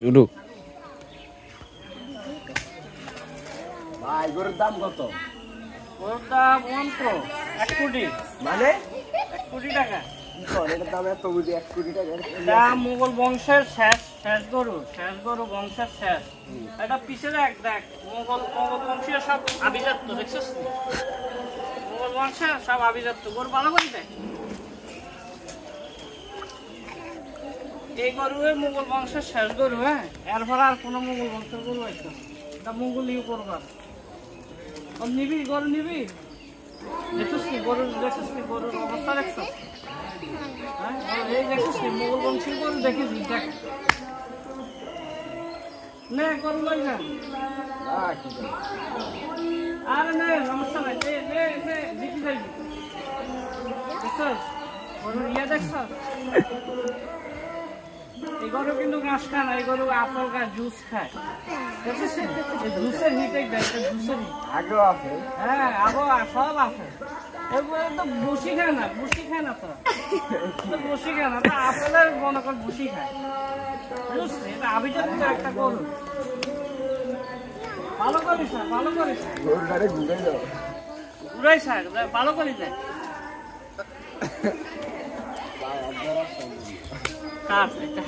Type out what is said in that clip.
Duduk. ভাই গরুর দাম কত? গরুর দাম অন্ত 1 কোটি। মানে 1 কোটি টাকা। এটার দাম এত বুঝি 1 কোটি টাকা? এটা মুঘল বংশের শেষ গরু বংশের শেষ। এটা পিছে দেখ মুঘল বংশীয় সব আভিজাত্য দেখছিস? মুঘল বংশের সব আভিজাত্য গরু ভালো করে দেখ। এই গরু মুঘল বংশের শেষ গরু, হ্যাঁ, এরপর আর কোনো মুঘল বংশের গরু আছে এটা মুঘল ইউ করবার নিবি গরু নিবি দেখছিস গরুর অবস্থা দেখছিস? হ্যাঁ এই দেখছিস মুঘল বংশের গরু দেখিস দেখ নে গরু লই যা আরে নে সমস্যা নাই নে দেখি যাই দেখছিস গরু দেখছিস? এই গরু কিন্তু ঘাস খায় না, এই গরু আপেল খায়, জুস খায়। জুসের হিটে জুসের আগ্রহ আছে? হ্যাঁ আগো সব আছে। এগুলো তো বসি খায় না তো বসি খায় না, আপেলের মনে কর বসি খায়। বুঝছি এটা আভিজাত্য একটা গরু। ভালো করিস গরুটারে ঘুরে দাও, ঘুরাই থাক ভালো করিস না। কাজ একটা